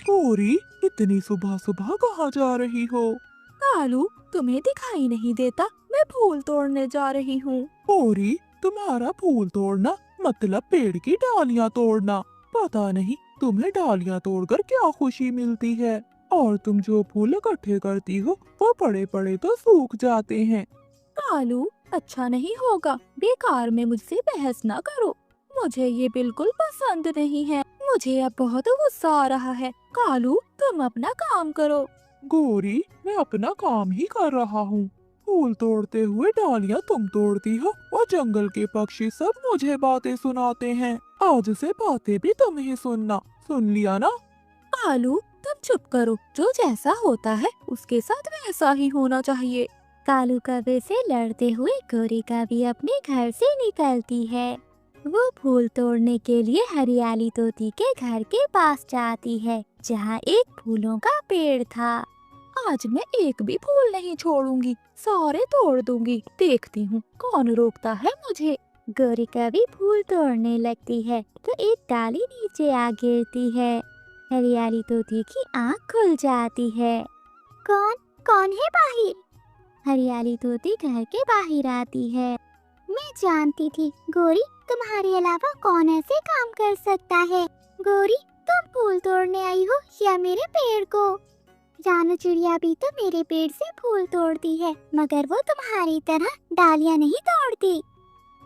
गौरी, इतनी सुबह सुबह कहाँ जा रही हो? कालू, तुम्हें दिखाई नहीं देता? मैं फूल तोड़ने जा रही हूँ। गौरी, तुम्हारा फूल तोड़ना मतलब पेड़ की डालियाँ तोड़ना। पता नहीं तुम्हें डालियाँ तोड़कर क्या खुशी मिलती है। और तुम जो फूल इकट्ठे करती हो वो पड़े पड़े तो सूख जाते हैं। कालू, अच्छा नहीं होगा, बेकार में मुझसे बहस ना करो। मुझे ये बिल्कुल पसंद नहीं है। मुझे अब बहुत गुस्सा आ रहा है। कालू, तुम अपना काम करो। गौरी, मैं अपना काम ही कर रहा हूँ। फूल तोड़ते हुए डालियाँ तुम तोड़ती हो और जंगल के पक्षी सब मुझे बातें सुनाते हैं। आज से बातें भी तुम ही सुनना, सुन लिया ना? कालू, तुम चुप करो। जो जैसा होता है उसके साथ वैसा ही होना चाहिए। कालू कौवे से लड़ते हुए गौरी कभी अपने घर से निकलती है। वो फूल तोड़ने के लिए हरियाली तोती के घर के पास जाती है, जहाँ एक फूलों का पेड़ था। आज मैं एक भी फूल नहीं छोड़ूंगी, सारे तोड़ दूंगी। देखती हूँ कौन रोकता है मुझे। गौरी कभी फूल तोड़ने लगती है तो एक डाली नीचे आ गिरती है। हरियाली तोती की आँख खुल जाती है। कौन कौन है बाहर? हरियाली तोती घर के बाहर आती है। मैं जानती थी गौरी, तुम्हारे अलावा कौन ऐसे काम कर सकता है। गौरी, तुम फूल तोड़ने आई हो या मेरे पेड़ को? रानू चिड़िया भी तो मेरे पेड़ से फूल तोड़ती है, मगर वो तुम्हारी तरह डालियाँ नहीं तोड़ती।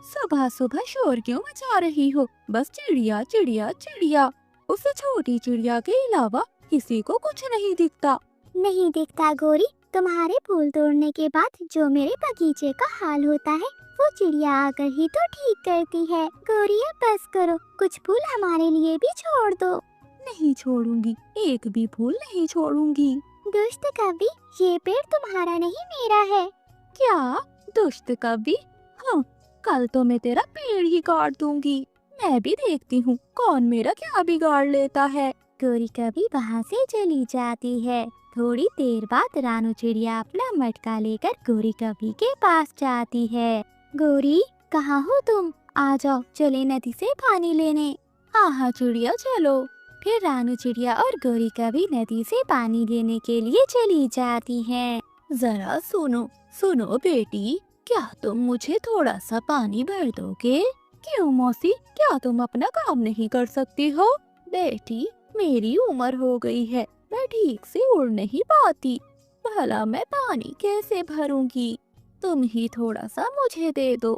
सुबह सुबह शोर क्यों मचा रही हो? बस चिड़िया चिड़िया चिड़िया। उस छोटी चिड़िया के अलावा किसी को कुछ नहीं दिखता। नहीं दिखता गौरी, तुम्हारे फूल तोड़ने के बाद जो मेरे बगीचे का हाल होता है वो चिड़िया आकर ही तो ठीक करती है। गौरी, अब बस करो, कुछ फूल हमारे लिए भी छोड़ दो। नहीं छोड़ूंगी, एक भी फूल नहीं छोड़ूंगी। दुष्ट कवि, ये पेड़ तुम्हारा नहीं मेरा है। क्या? दुष्ट कवि? हाँ, कल तो मैं तेरा पेड़ ही काट दूंगी। मैं भी देखती हूँ कौन मेरा क्या बिगाड़ लेता है। गौरी कभी वहाँ से चली जाती है। थोड़ी देर बाद रानू चिड़िया अपना मटका लेकर गौरी कभी के पास जाती है। गौरी, कहाँ हो तुम? आ जाओ, चले नदी से पानी लेने। हाँ हाँ चिड़िया, चलो। फिर रानू चिड़िया और गौरी कभी नदी से पानी लेने के लिए चली जाती हैं। जरा सुनो सुनो बेटी, क्या तुम मुझे थोड़ा सा पानी भर दोगे? क्यों मौसी, क्या तुम अपना काम नहीं कर सकती हो? बेटी, मेरी उम्र हो गई है, मैं ठीक से उड़ नहीं पाती। भला मैं पानी कैसे भरूंगी? तुम ही थोड़ा सा मुझे दे दो।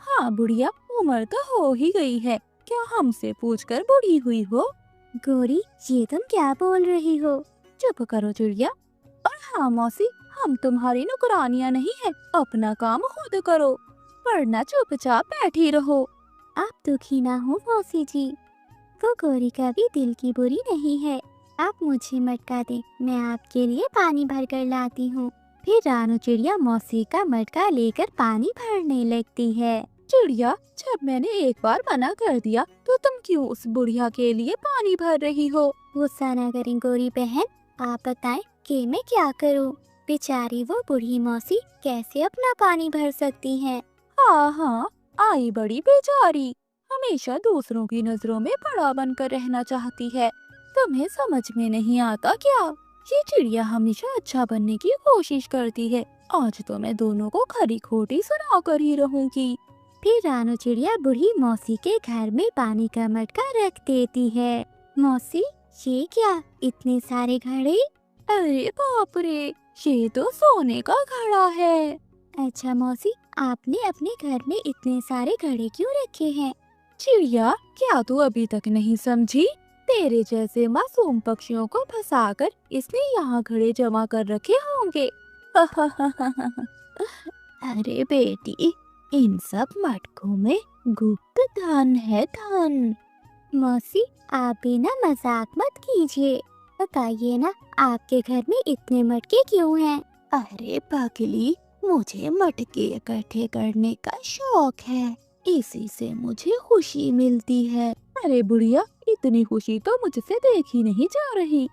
हाँ बुढ़िया, उम्र तो हो ही गई है, क्या हमसे पूछकर बूढ़ी हुई हो? गौरी, ये तुम क्या बोल रही हो? चुप करो चिड़िया। और हाँ मौसी, हम तुम्हारी नौकरानियाँ नहीं है, अपना काम खुद करो, वरना चुपचाप बैठी रहो। आप दुखी ना हो मौसी जी, वो गौरी का भी दिल की बुरी नहीं है। आप मुझे मटका दें, मैं आपके लिए पानी भर कर लाती हूँ। फिर रानू चिड़िया मौसी का मटका लेकर पानी भरने लगती है। चिड़िया, जब मैंने एक बार मना कर दिया तो तुम क्यों उस बुढ़िया के लिए पानी भर रही हो? गुस्सा ना करें गौरी बहन, आप बताएं कि मैं क्या करूं? बेचारी वो बूढ़ी मौसी कैसे अपना पानी भर सकती हैं? हाँ हाँ, आई बड़ी बेचारी, हमेशा दूसरों की नजरों में बड़ा बनकर रहना चाहती है। तुम्हें समझ में नहीं आता क्या? ये चिड़िया हमेशा अच्छा बनने की कोशिश करती है। आज तो मैं दोनों को खरी खोटी सुना कर ही रहूंगी। फिर रानू चिड़िया बूढ़ी मौसी के घर में पानी का मटका रख देती है। मौसी, ये क्या, इतने सारे घड़े? अरे बाप रे, ये तो सोने का घड़ा है। अच्छा मौसी, आपने अपने घर में इतने सारे घड़े क्यों रखे हैं? चिड़िया, क्या तू अभी तक नहीं समझी? तेरे जैसे मासूम पक्षियों को फंसाकर इसने यहाँ घड़े जमा कर रखे होंगे। अरे बेटी, इन सब मटकों में गुप्त धन है, धन। मौसी, आप भी ना मजाक मत कीजिए, बताइए ना आपके घर में इतने मटके क्यों हैं? अरे पगली, मुझे मटके इकट्ठे करने का शौक है, इसी से मुझे खुशी मिलती है। अरे बुढ़िया, इतनी खुशी तो मुझसे देखी नहीं जा रही।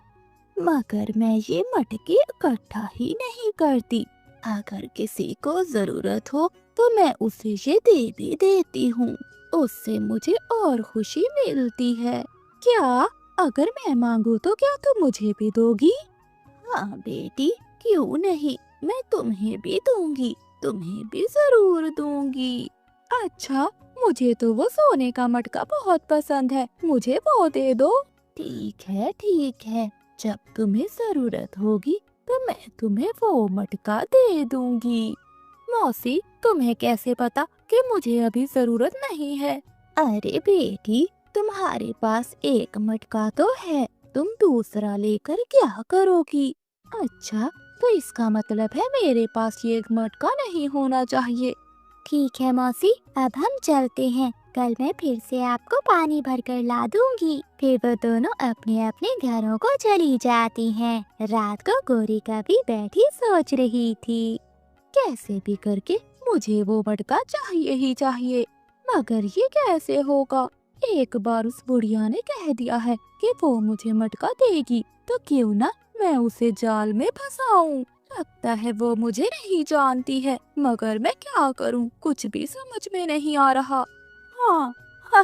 मगर मैं ये मटके इकट्ठा ही नहीं करती, अगर किसी को जरूरत हो तो मैं उसे ये दे भी देती हूँ, उससे मुझे और खुशी मिलती है। क्या अगर मैं मांगू तो क्या तुम मुझे भी दोगी? हाँ बेटी, क्यों नहीं, मैं तुम्हें भी दूंगी, तुम्हें भी जरूर दूंगी। अच्छा, मुझे तो वो सोने का मटका बहुत पसंद है, मुझे वो दे दो। ठीक है, जब तुम्हें जरूरत होगी तो मैं तुम्हें वो मटका दे दूंगी। मौसी, तुम्हें कैसे पता कि मुझे अभी जरूरत नहीं है? अरे बेटी, तुम्हारे पास एक मटका तो है, तुम दूसरा लेकर क्या करोगी? अच्छा, तो इसका मतलब है मेरे पास ये एक मटका नहीं होना चाहिए। ठीक है मौसी, अब हम चलते हैं, कल मैं फिर से आपको पानी भरकर ला दूंगी। फिर वो दोनों अपने अपने घरों को चली जाती हैं। रात को गौरिका भी बैठी सोच रही थी, कैसे भी करके मुझे वो मटका चाहिए ही चाहिए, मगर ये कैसे होगा? एक बार उस बुढ़िया ने कह दिया है कि वो मुझे मटका देगी, तो क्यों ना मैं उसे जाल में फंसाऊं। लगता है वो मुझे नहीं जानती है, मगर मैं क्या करूं, कुछ भी समझ में नहीं आ रहा। हाँ, हाँ,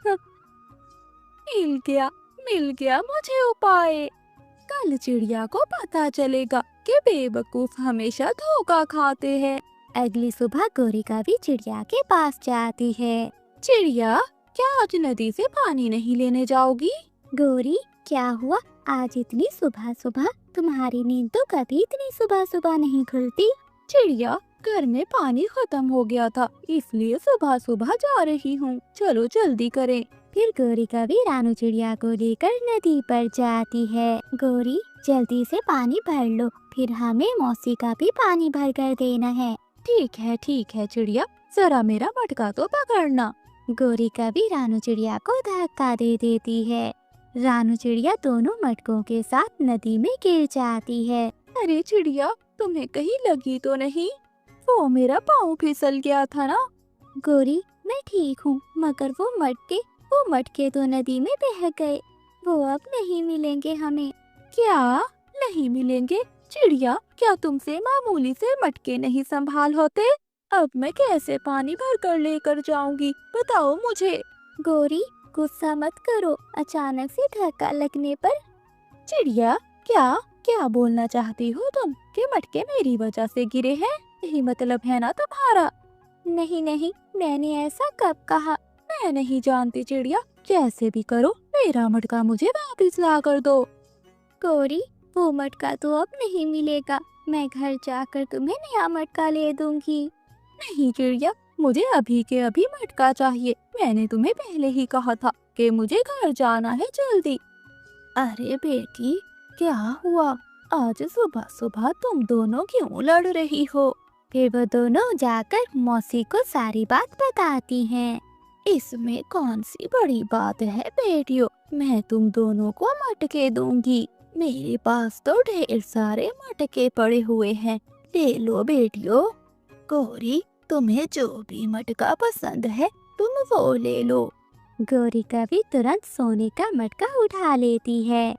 हाँ, मिल गया मुझे उपाय। कल चिड़िया को पता चलेगा कि बेवकूफ हमेशा धोखा खाते हैं। अगली सुबह गौरिका भी चिड़िया के पास जाती है। चिड़िया, क्या आज नदी से पानी नहीं लेने जाओगी? गौरी, क्या हुआ? आज इतनी सुबह सुबह? तुम्हारी नींद तो कभी इतनी सुबह सुबह नहीं खुलती। चिड़िया, घर में पानी खत्म हो गया था, इसलिए सुबह सुबह जा रही हूँ, चलो जल्दी करें। फिर गौरिका भी रानू चिड़िया को लेकर नदी पर जाती है। गौरी, जल्दी से पानी भर लो, फिर हमें मौसी का भी पानी भर कर देना है। ठीक है चिड़िया, जरा मेरा मटका तो पकड़ना। गौरिका भी रानू चिड़िया को धक्का दे देती है। रानू चिड़िया दोनों मटकों के साथ नदी में गिर जाती है। अरे चिड़िया, तुम्हें कहीं लगी तो नहीं? वो मेरा पाँव फिसल गया था ना। गौरी, मैं ठीक हूँ, मगर वो मटके तो नदी में बह गए, वो अब नहीं मिलेंगे हमें। क्या नहीं मिलेंगे? चिड़िया, क्या तुमसे मामूली से मटके नहीं संभाल होते? अब मैं कैसे पानी भर कर लेकर जाऊंगी, बताओ मुझे। गौरी, गुस्सा मत करो, अचानक से धक्का लगने पर। चिड़िया, क्या बोलना चाहती हो तुम कि मटके मेरी वजह से गिरे हैं? यही मतलब है ना तुम्हारा? नहीं, मैंने ऐसा कब कहा? मैं नहीं जानती चिड़िया, जैसे भी करो मेरा मटका मुझे वापस ला कर दो। गौरी, वो मटका तो अब नहीं मिलेगा, मैं घर जाकर तुम्हें नया मटका ले दूंगी। नहीं चिड़िया, मुझे अभी के अभी मटका चाहिए, मैंने तुम्हें पहले ही कहा था कि मुझे घर जाना है जल्दी। अरे बेटी, क्या हुआ? आज सुबह सुबह तुम दोनों क्यों लड़ रही हो? फिर वो दोनों जाकर मौसी को सारी बात बताती हैं। इसमें कौन सी बड़ी बात है बेटियों, मैं तुम दोनों को मटके दूंगी, मेरे पास तो ढेर सारे मटके पड़े हुए हैं, ले लो बेटियों। गौरी, तुम्हें जो भी मटका पसंद है तुम वो ले लो। गौरिका भी तुरंत सोने का मटका उठा लेती है।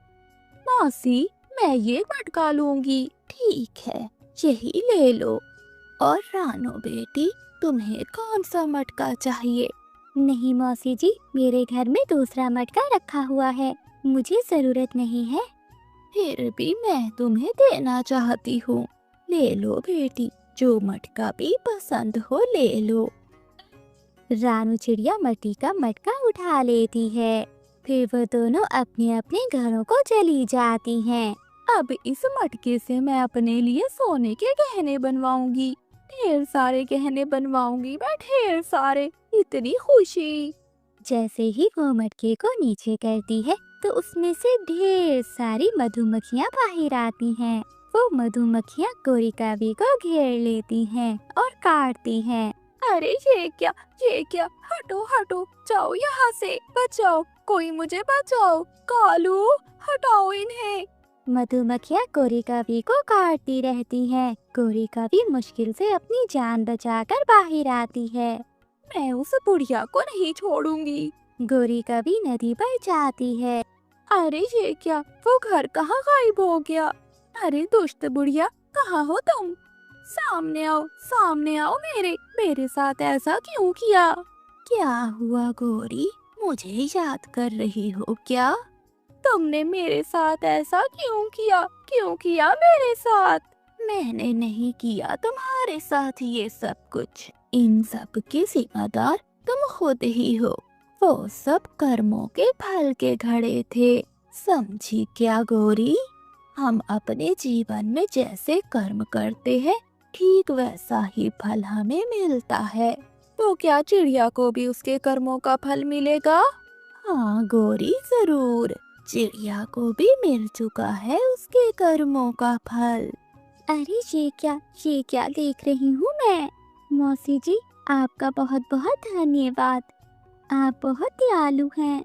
मौसी, मैं ये मटका लूंगी। ठीक है, यही ले लो। और रानो बेटी, तुम्हें कौन सा मटका चाहिए? नहीं मौसी जी, मेरे घर में दूसरा मटका रखा हुआ है, मुझे जरूरत नहीं है। फिर भी मैं तुम्हें देना चाहती हूँ, ले लो बेटी, जो मटका भी पसंद हो ले लो। रानू चिड़िया मट्टी का मटका उठा लेती है। फिर वो दोनों अपने अपने घरों को चली जाती हैं। अब इस मटके से मैं अपने लिए सोने के गहने बनवाऊंगी, ढेर सारे गहने बनवाऊंगी मैं, ढेर सारे, इतनी खुशी। जैसे ही वो मटके को नीचे करती है तो उसमें से ढेर सारी मधुमक्खियाँ बाहर आती हैं। वो मधुमक्खियाँ गौरिका को घेर लेती हैं और काटती हैं। अरे ये क्या, हटो हटो, जाओ यहाँ से, बचाओ, कोई मुझे बचाओ, कालू हटाओ इन्हें। मधुमक्खियाँ गौरिका को काटती रहती हैं। गौरिका मुश्किल से अपनी जान बचाकर बाहर आती है। मैं उस बुढ़िया को नहीं छोड़ूंगी। गौरिका नदी पर जाती है। अरे ये क्या, वो घर कहाँ गायब हो गया? अरे दुष्ट बुढ़िया, कहाँ हो तुम? सामने आओ मेरे साथ ऐसा क्यों किया? क्या हुआ गौरी, मुझे याद कर रही हो क्या? तुमने मेरे साथ ऐसा क्यों किया? क्यों किया मेरे साथ? मैंने नहीं किया तुम्हारे साथ ये सब कुछ। इन सब की जिम्मेदार तुम खुद ही हो। वो सब कर्मों के फल के घड़े थे, समझी क्या गौरी? हम अपने जीवन में जैसे कर्म करते हैं, ठीक वैसा ही फल हमें मिलता है। तो क्या चिड़िया को भी उसके कर्मों का फल मिलेगा? हाँ गौरी, जरूर। चिड़िया को भी मिल चुका है उसके कर्मों का फल। अरे ये क्या देख रही हूँ मैं? मौसी जी, आपका बहुत बहुत धन्यवाद। आप बहुत दयालु हैं।